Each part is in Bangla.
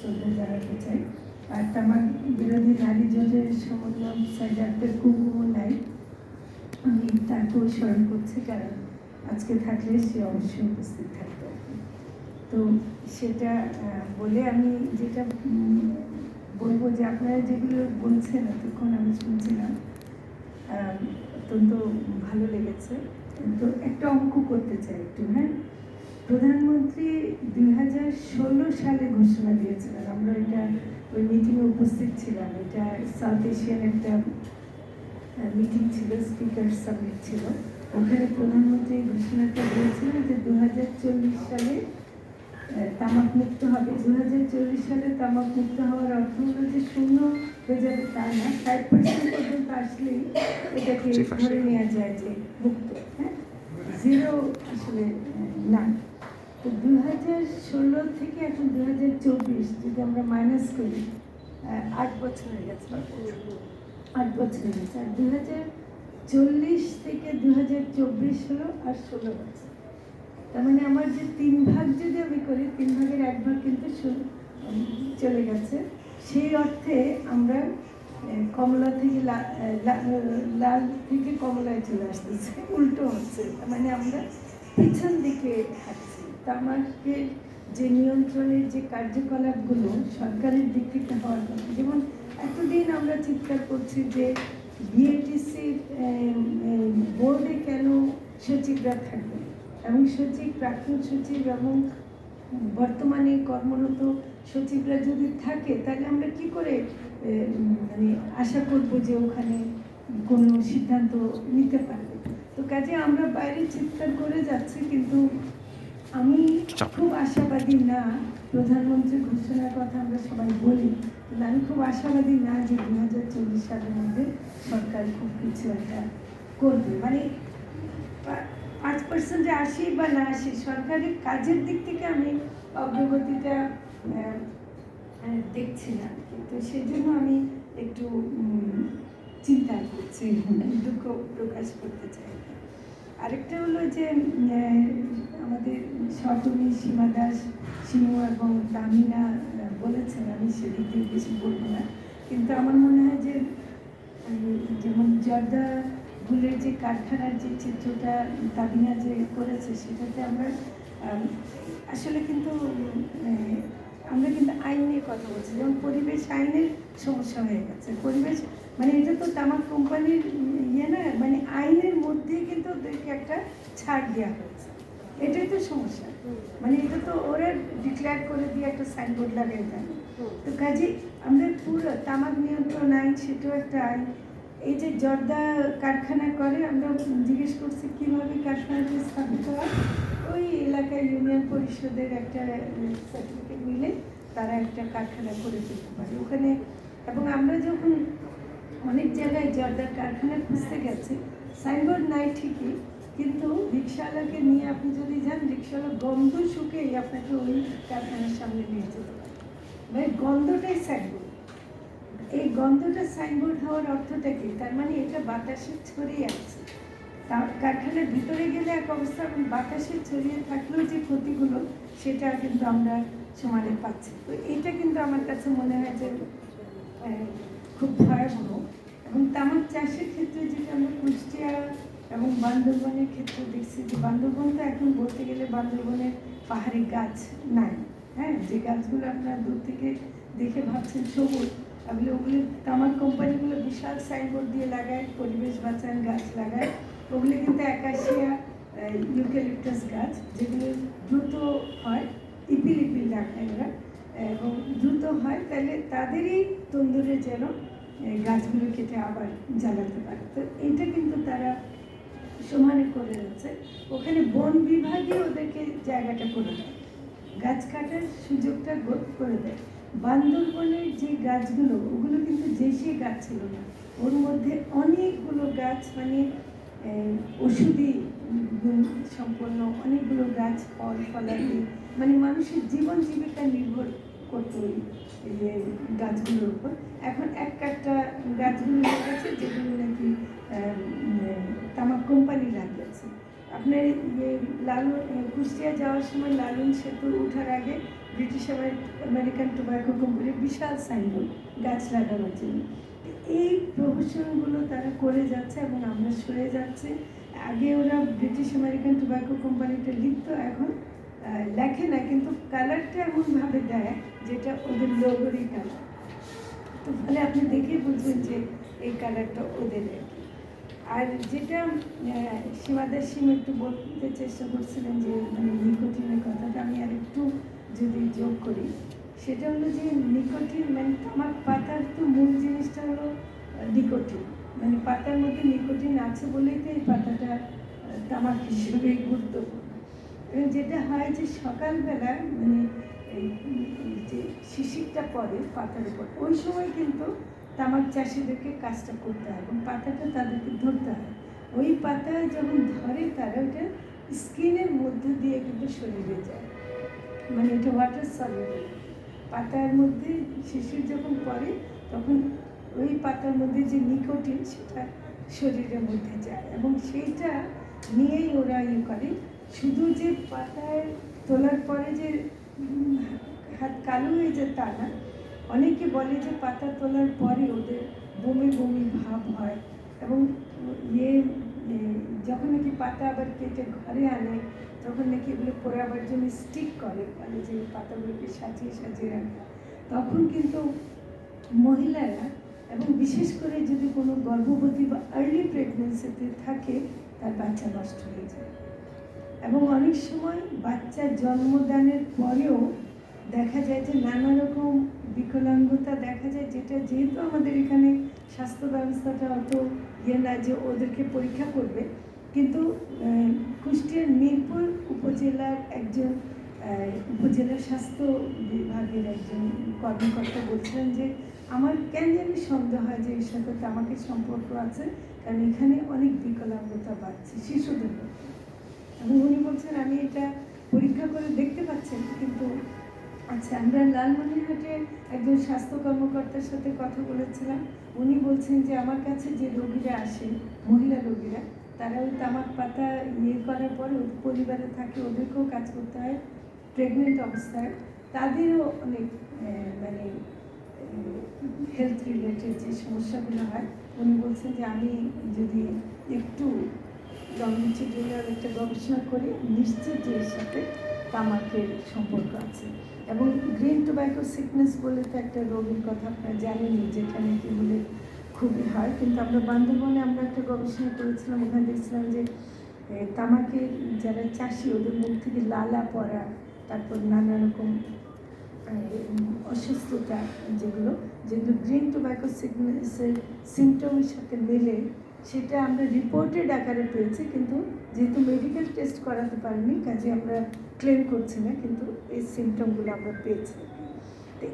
শ্রদ্ধা জানাতে চাই। আর তামাক বিরোধী নারী জোটের সমন্বয়ক সাইডারদের কুমকুম নাই, আমি তাকেও স্মরণ করছি, কারণ আজকে থাকলে সে অবশ্যই উপস্থিত থাকতো। তো সেটা বলে আমি যেটা বলবো যে আপনারা যেগুলো বলছেন এতক্ষণ আমি শুনছিলাম, অত্যন্ত ভালো লেগেছে। তো একটা অঙ্ক করতে চাই একটু। হ্যাঁ, প্রধানমন্ত্রী 2016 সালে ঘোষণা দিয়েছিলেন, আমরা এটা ওই মিটিংয়ে উপস্থিত ছিলাম। এটা সাউথ এশিয়ান একটা মিটিং ছিল, স্পিকার সামিট ছিল। ওখানে প্রধানমন্ত্রী ঘোষণাটা দিয়েছিলেন যে 2040 সালে তামাক মুক্ত হবে। 2040 সালে তামাক মুক্ত হওয়ার অর্থ হলো যে শূন্য হয়ে যাবে তা না, 5% পর্যন্ত আসলেই এটাকে ধরে নেওয়া যায় যে মুক্ত। হ্যাঁ, জিরো আসলে না। তো 2016 থেকে এখন 2024 যদি আমরা মাইনাস করি, 8 বছর হয়ে গেছে, 8 বছর হয়ে গেছে। আর 2040 থেকে 2024 হলো আর 16 বছর। তার মানে আমার যে 3 ভাগ যদি আমি করি, 3 ভাগের 1 ভাগ কিন্তু চলে গেছে। সেই অর্থে আমরা কমলা থেকে লাল থেকে কমলায় চলে আসতেছে, উল্টো হচ্ছে। তার মানে আমরা পিছন দিকে হাঁটছি। তামাকের যে নিয়ন্ত্রণের যে কার্যকলাপগুলো সরকারের দিক থেকে হওয়ার কথা, যেমন এতদিন আমরা চিৎকার করছি যে বিএটিসির বোর্ডে কেন সচিবরা থাকবে, এবং সচিব, প্রাক্তন সচিব এবং বর্তমানে কর্মরত সচিবরা যদি থাকে, তাহলে আমরা কি করে মানে আশা করবো যে ওখানে কোনো সিদ্ধান্ত নিতে পারবে। তো কাজে আমরা বাইরে চিৎকার করে যাচ্ছি, কিন্তু আমি খুব আশাবাদী না। প্রধানমন্ত্রীর ঘোষণার কথা আমরা সবাই বলি, কিন্তু আমি খুব আশাবাদী না যে 2040 সালের মধ্যে সরকার খুব কিছু একটা করবে। মানে 5% আসি বা না আসি, সরকারের কাজের দিক থেকে আমি অগ্রগতিটা দেখছি না। কিন্তু সেই জন্য আমি একটু চিন্তা করছি, দুঃখ প্রকাশ করতে চাই। আরেকটা হলো যে আমাদের সহকর্মী সীমা দাস, শিমু এবং তামিনা বলেছেন, আমি সেদিক দিয়ে বেশি বলবো না। কিন্তু আমার মনে হয় যে যেমন জর্দা ফুলের যে কারখানার যে চিত্রটা তামিনা যে করেছে, সেটাতে আমরা আসলে কিন্তু আমরা কিন্তু আইন নিয়ে কথা বলছি। যেমন পরিবেশ আইনের সমস্যা হয়ে গেছে। পরিবেশ মানে এটা তো তামাক কোম্পানির ইয়ে না, মানে আইনের মধ্যে কিন্তু ওদেরকে একটা ছাড় দেওয়া হয়েছে। এটাই তো সমস্যা। মানে এটা তো ওরা ডিক্লেয়ার করে দিয়ে একটা সাইনবোর্ড লাগিয়ে দেয়। তো কাজে আমরা পুরো তামাক নিয়ন্ত্রণ আইন, সেটাও একটা আইন। এই যে জর্দা কারখানা করে, আমরা জিজ্ঞেস করছি কীভাবে কারখানাটি স্থাপিত হয়। ওই এলাকায় ইউনিয়ন পরিষদের একটা সার্টিফিকেট নিলে তারা একটা কারখানা করে দিতে পারে ওখানে। এবং আমরা যখন অনেক জায়গায় জর্দার কারখানা খুঁজতে গেছি, সাইনবোর্ড নাই ঠিকই, কিন্তু রিক্সাওয়ালাকে নিয়ে আপনি যদি যান, রিক্সাওয়ালা গন্ধ শুকেই আপনাকে ওই কারখানার সামনে নিয়ে যেতে পারে। মানে গন্ধটাই সাইনবোর্ড। এই গন্ধটা সাইনবোর্ড হওয়ার অর্থটা কি? তার মানে এটা বাতাসে ছড়িয়ে আছে। কারখানার ভিতরে গেলে এক অবস্থা, এবং বাতাসে ছড়িয়ে থাকলেও যে ক্ষতিগুলো, সেটা কিন্তু আমরা সমানে পাচ্ছি। তো এটা কিন্তু আমার কাছে মনে হয় যে খুব ভয়াবহ। এবং তামাক চাষের ক্ষেত্রে যেটা আমরা কুষ্টিয়া এবং বান্দরবনের ক্ষেত্রে দেখছি, যে বান্দরবন তো এখন বলতে গেলে বান্দরবনের পাহাড়ি গাছ নাই। হ্যাঁ, যে গাছগুলো আপনারা দূর থেকে দেখে ভাবছেন সবুজ, ওগুলো তামাক কোম্পানিগুলো বিশাল সাইনবোর্ড দিয়ে লাগায়, পরিবেশ বাঁচান, গাছ লাগায়। ওগুলো কিন্তু অ্যাকাশিয়া, ইউক্যালিপটাস গাছ, যেগুলো দ্রুত হয়, ইপিল রাখায় ওরা, এবং দ্রুত হয়। তাহলে তাদেরই তন্দুরে যেন গাছগুলো কেটে আবার জ্বালাতে পারে। তো এইটা কিন্তু তারা সমানে করে যাচ্ছে। ওখানে বন বিভাগে ওদেরকে জায়গাটা করে দেয়, গাছ কাটার সুযোগটা করে দেয়। বান্দরবনের যে গাছগুলো, ওগুলো কিন্তু দেশীয় গাছ ছিল না, ওর মধ্যে অনেকগুলো গাছ, মানে ওষুধি গুণ সম্পন্ন অনেকগুলো গাছ, ফল ফলাদি, মানে মানুষের জীবন জীবিকা নির্ভর করতো এই যে গাছগুলোর উপর। এখন একটা গাছগুলো গেছে, যেগুলো নাকি তামাক কোম্পানি লাগিয়েছে। আপনার লালন কুষ্টিয়া যাওয়ার সময় লালন সেতু ওঠার আগে ব্রিটিশ আমেরিকান টোব্যাকো কোম্পানির বিশাল সাইনবোর্ড গাছ লাগানোর জন্য। এই প্রহসনগুলো তারা করে যাচ্ছে এবং আমরা সরে যাচ্ছে। আগে ওরা ব্রিটিশ আমেরিকান টোব্যাকো কোম্পানিটা লিখতো, এখন লেখে না, কিন্তু কালারটা এমনভাবে দেয় যেটা ওদের লোগোরই কালার। তো ফলে আপনি দেখেই বুঝবেন যে এই কালারটা ওদের। আর যেটা সীমাদার সিং একটু বলতে চেষ্টা করছিলেন যে মানে নিকোটিনের কথাটা আমি আর একটু যদি যোগ করি, সেটা হলো যে নিকোটিন মানে তামাক পাতার তো মূল জিনিসটা হলো নিকোটিন, মানে পাতার মধ্যে নিকোটিন আছে বলেই তো এই পাতাটা তামাক হিসেবে গুরুত্বপূর্ণ। এবং যেটা হয় যে সকালবেলা মানে এই যে শিশিরটা পড়ে পাতার উপর, ওই সময় কিন্তু তামাক চাষিদেরকে কাজটা করতে হয় এবং পাতাটা তাদেরকে ধরতে হয়। ওই পাতায় যখন ধরে তারা ওটা স্কিনের মধ্যে দিয়ে কিন্তু শরীরে যায়, মানে এটা ওয়াটার সলিউবল। পাতার মধ্যে শিশির যখন পড়ে তখন ওই পাতার মধ্যে যে নিকোটিন সেটা শরীরের মধ্যে যায় এবং সেইটা নিয়েই ওরা ইয়ে করে। শুধু যে পাতায় তোলার পরে যে হাত কালো হয়ে যায় তা না, অনেকে বলে যে পাতা তোলার পরে ওদের বমি বমি ভাব হয় এবং যখন নাকি পাতা আবার কেটে ঘরে আনে তখন নাকি এগুলো পোড়াবার জন্য স্টিক করে, মানে যে পাতাগুলোকে সাজিয়ে সাজিয়ে রাখে, তখন কিন্তু মহিলারা এবং বিশেষ করে যদি কোনো গর্ভবতী বা আর্লি প্রেগনেন্সিতে থাকে তার বাচ্চা নষ্ট হয়ে যায়। এবং অনেক সময় বাচ্চা জন্মদানের পরেও দেখা যায় যে নানা রকম বিকলাঙ্গতা দেখা যায়, যেটা যেহেতু আমাদের এখানে স্বাস্থ্য ব্যবস্থাটা অত না যে ওদেরকে পরীক্ষা করবে, কিন্তু কুষ্টিয়ার মিরপুর উপজেলার একজন উপজেলা স্বাস্থ্য বিভাগের একজন কর্মকর্তা বলছিলেন যে আমার কেন জানি সন্দেহ হয় যে এর সাথে তামাকের সম্পর্ক আছে, কারণ এখানে অনেক বিকলাঙ্গতা বাড়ছে শিশুদের মধ্যে। এবং উনি বলছেন আমি এটা পরীক্ষা করে দেখতে পাচ্ছেন, কিন্তু আচ্ছা আমরা লালমনিরহাটের একজন স্বাস্থ্য কর্মকর্তার সাথে কথা বলেছিলাম, উনি বলছেন যে আমার কাছে যে রোগীরা আসেন মহিলা রোগীরা, তারা ওই তামাক পাতা করার পরে পরিবারে থাকে, ওদেরকেও কাজ করতে হয় প্রেগনেন্ট অবস্থায়, তাদেরও অনেক মানে হেলথ রিলেটেড যে সমস্যাগুলো হয়। উনি বলছেন যে আমি যদি একটু লংজিটিউডিনাল একটা গবেষণা করি নিশ্চিত যে এর সাথে তামাকের সম্পর্ক আছে। এবং গ্রিন টোব্যাকো সিকনেস বলে তো একটা রোগের কথা আপনারা জানেনই, যেখানে কি বলে খুবই হয়, কিন্তু আমরা বান্দরবনে আমরা একটা গবেষণা করেছিলাম, ওখানে দেখছিলাম যে তামাকের যারা চাষি ওদের মুখ থেকে লালা পড়া, তারপর নানা রকম অসুস্থতা যেগুলো যেগুলো গ্রিন টোব্যাকো সিকনেসের সিমটমের সাথে মেলে, সেটা আমরা রিপোর্টেড আকারে পেয়েছি, কিন্তু যেহেতু মেডিকেল টেস্ট করাতে পারিনি কাজে আমরা ক্লেম করছি না, কিন্তু এই সিমটমগুলো আমরা পেয়েছি। তো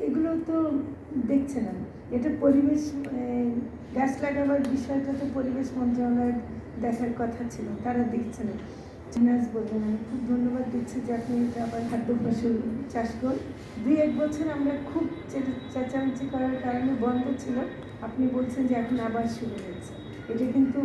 এগুলো তো দেখছে না, এটা পরিবেশ গাছ লাগাবার বিষয়টা তো পরিবেশ মন্ত্রণালয়ের দেখার কথা ছিল, তারা দেখছে না। চিনাজ বলবেন, আমি খুব ধন্যবাদ দিচ্ছি যে আপনি এটা আবার খাদ্য ফসল চাষ করুন। 2-1 বছর আমরা খুব চেঁচামেচি করার কারণে বন্ধ ছিল, আপনি বলছেন যে এখন আবার শুরু হয়েছে। এটা কিন্তু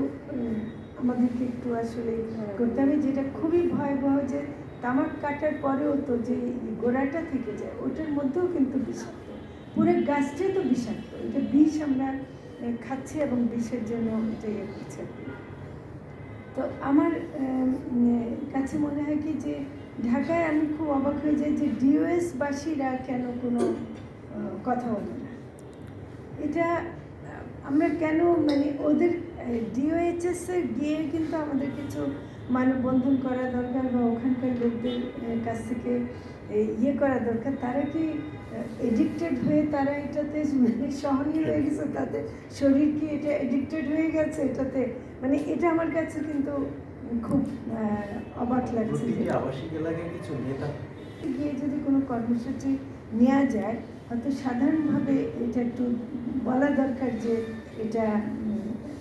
আমাদেরকে একটু আসলে করতে হবে, যেটা খুবই ভয়াবহ যে তামাক কাটার পরেও তো যে গোড়াটা থেকে যায় ওটার মধ্যেও কিন্তু বিষাক্ত, পুরো গাছটাই তো বিষাক্ত, এটা বিষ আমরা খাচ্ছি এবং বিষের জন্য এটা ইয়ে করছে। তো আমার কাছে মনে হয় কি যে ঢাকায় আমি খুব অবাক হয়ে যাই যে ডিওএসবাসীরা কেন কোনো কথা বলে না। এটা আমরা কেন মানে ওদের ডিওএইচএসে গিয়ে কিন্তু আমাদের কিছু মানববন্ধন করা দরকার বা ওখানকার লোকদের কাছ থেকে ইয়ে করা দরকার। তারা কি এডিক্টেড হয়ে তারা এটাতে মানে সহনীয় হয়ে গেছে, তাদের শরীর কি এটা এডিক্টেড হয়ে গেছে এটাতে, মানে এটা আমার কাছে কিন্তু খুব অবাক লাগছে। আবাসিক এলাকায় কিছু নেতা গিয়ে যদি কোনো কর্মসূচি নেওয়া যায়, হয়তো সাধারণভাবে এটা একটু বলা দরকার যে এটা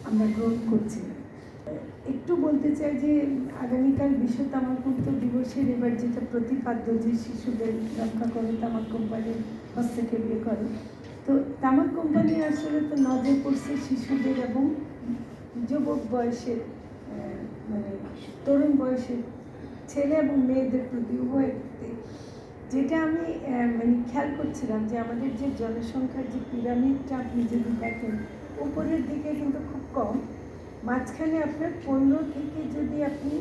আমরা গ্রহণ করছি। একটু বলতে চাই যে আগামীকাল বিশ্ব তামাকমুক্ত দিবসের এবার যেটা প্রতিপাদ্য যে শিশুদের রক্ষা করে তামাক কোম্পানির হস্তক্ষেপ করে, তো তামাক কোম্পানি আসলে তো নজর পড়ছে শিশুদের এবং যুবক বয়সের মানে তরুণ বয়সের ছেলে এবং মেয়েদের প্রতি উভয় যেটা আমি মানে খেয়াল করছিলাম যে আমাদের যে জনসংখ্যার যে পিরামিডটা আপনি যদি দেখেন উপরের দিকে কিন্তু খুব কম, মাঝখানে আপনার 15 থেকে যদি আপনি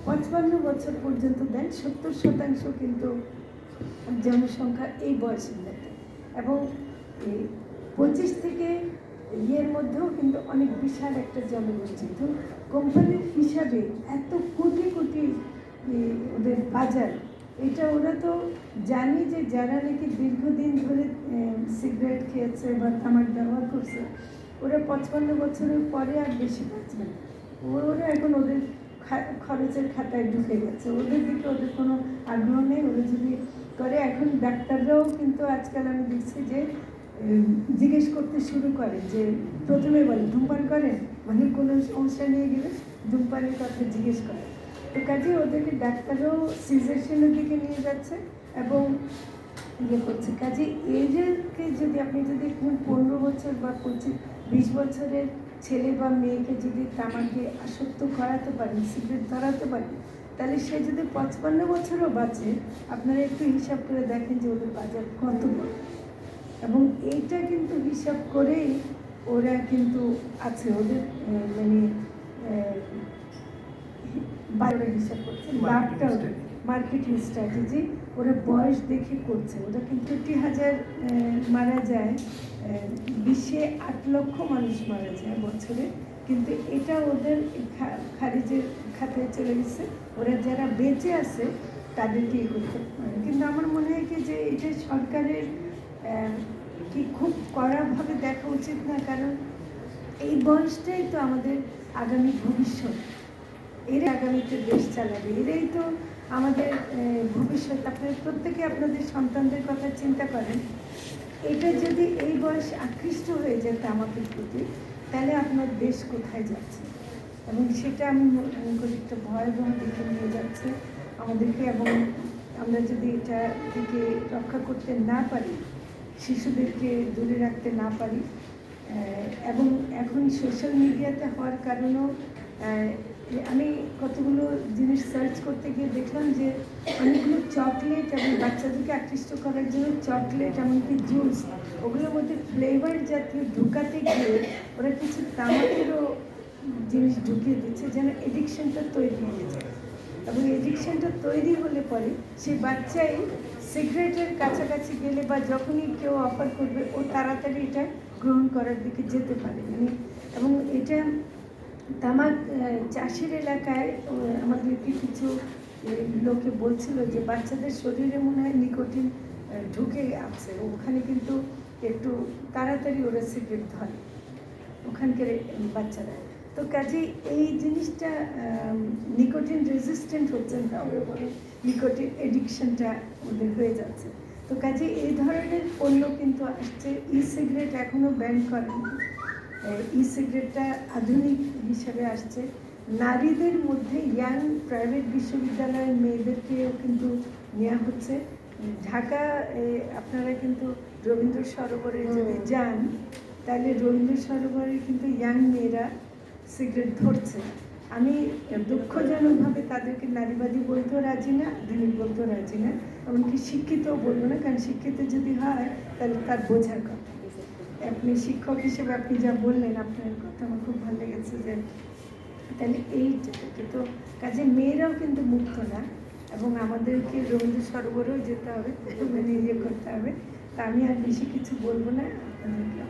55 বছর পর্যন্ত দেন 70% কিন্তু জনসংখ্যা এই বয়সের মধ্যে, এবং এই 25 থেকে ইয়ের মধ্যেও কিন্তু অনেক বিশাল একটা জনগোষ্ঠী। তো কোম্পানির হিসাবে এত কোটি কোটি ওদের বাজার, এটা ওরা তো জানি যে যারা নাকি দীর্ঘদিন ধরে সিগারেট খেয়েছে বা তামাক ব্যবহার করছে ওরা 55 বছরের পরে আর বেশি বাঁচবে না। ওরা এখন ওদের খরচের খাতায় ঢুকে গেছে, ওদের দিকে ওদের কোনো আগ্রহ নেই। ওরা যদি করে, এখন ডাক্তাররাও কিন্তু আজকাল আমি দেখছি যে জিজ্ঞেস করতে শুরু করে, যে প্রথমে বলে ধূমপান করেন, মানে কোনো সমস্যা নিয়ে গেলে ধূমপানের কথা জিজ্ঞেস করে। তো কাজে ওদেরকে ডাক্তারও সিজেশনের দিকে নিয়ে যাচ্ছে এবং ইয়ে করছে। কাজে এদেরকে যদি আপনি যদি 15 বছর বা 20 বছরের ছেলে বা মেয়েকে যদি তামাকে আসক্ত করাতে পারেন, সিগারেট ধরাতে পারেন, তাহলে সে যদি 55 বছরও বাঁচে, আপনারা একটু হিসাব করে দেখেন যে ওদের বাজার কত বড়। এবং এইটা কিন্তু হিসাব করেই ওরা কিন্তু আছে, ওদের মানে বাইরে হিসাব করছে, লাভটা মার্কেটিং স্ট্র্যাটেজি ওরা বয়স দেখে করছে। ওরা কিন্তু 50,000 মারা যায়, বিশ্বে 8 লক্ষ মানুষ মারা যায় বছরে, কিন্তু এটা ওদের খারিজের খাতায় চলে গেছে। ওরা যারা বেঁচে আছে তাদেরকে ইয়ে করতে পারে। কিন্তু আমার মনে হয় কি যে এটা সরকারের কি খুব কড়াভাবে দেখা উচিত না, কারণ এই বয়সটাই তো আমাদের আগামী ভবিষ্যৎ। এরা আগামীতে দেশ চালাবে, এরাই তো আমাদের ভবিষ্যৎ। আপনার প্রত্যেকে আপনাদের সন্তানদের কথা চিন্তা করেন, এটা যদি এই বয়সে আকৃষ্ট হয়ে যায় তামাকের প্রতি, তাহলে আপনার দেশ কোথায় যাচ্ছে। এবং সেটা আমি মনে করি একটা ভয়াবহ দিকে নিয়ে যাচ্ছে আমাদেরকে। এবং আমরা যদি এটা থেকে রক্ষা করতে না পারি, শিশুদেরকে দূরে রাখতে না পারি, এবং এখন সোশ্যাল মিডিয়াতে হওয়ার কারণেও আমি কতগুলো জিনিস সার্চ করতে গিয়ে দেখলাম যে অনেকগুলো চকলেট এবং বাচ্চাদেরকে আকৃষ্ট করার জন্য চকলেট এমনকি জুস, ওগুলোর মধ্যে ফ্লেভার জাতীয় ঢুকাতে গিয়ে ওরা কিছু তামাকেরও জিনিস ঢুকিয়ে দিচ্ছে যেন এডিকশনটা তৈরি হয়ে যায়। এবং এডিকশনটা তৈরি হলে পরে সেই বাচ্চাই সিগারেটের কাছাকাছি গেলে বা যখনই কেউ অফার করবে ও তাড়াতাড়ি এটা গ্রহণ করার দিকে যেতে পারে। মানে এবং এটা তামাক চাষের এলাকায় আমাদেরকে কিছু লোকে বলছিল যে বাচ্চাদের শরীরে মনে হয় নিকোটিন ঢুকে আছে, ওখানে কিন্তু একটু তাড়াতাড়ি ওরা সিগারেট ধরে ওখানকার বাচ্চারা। তো কাজে এই জিনিসটা নিকোটিন রেজিস্ট্যান্ট হচ্ছে না, ওরা বলে নিকোটিন এডিকশনটা ওদের হয়ে যাচ্ছে। তো কাজে এই ধরনের পণ্য কিন্তু আসছে। ই সিগারেট এখনও ব্যান করেনি, ই সিগারেটটা আধুনিক হিসাবে আসছে। নারীদের মধ্যে ইয়াং প্রাইভেট বিশ্ববিদ্যালয়ের মেয়েদেরকেও কিন্তু নেওয়া হচ্ছে। ঢাকা আপনারা কিন্তু রবীন্দ্র সরোবরে যদি যান, তাহলে রবীন্দ্র সরোবরে কিন্তু ইয়াং মেয়েরা সিগারেট ধরছে। আমি দুঃখজনকভাবে তাদেরকে নারীবাদী বলতেও রাজি না, আধুনিক বলতেও রাজি না, এমনকি শিক্ষিতও বলবো না, কারণ শিক্ষিত যদি হয় তাহলে তার বোঝার কথা। আপনি শিক্ষক হিসেবে আপনি যা বললেন, আপনার কথা আমার খুব ভালো লেগেছে, যে তাহলে এইটাকে তো কাজে মেয়েরাও কিন্তু মুক্ত না, এবং আমাদেরকে রবীন্দ্র সরোবরেও যেতে হবে, মানে ইয়ে করতে হবে। তা আমি আর বেশি কিছু বলবো না আপনাদেরকে।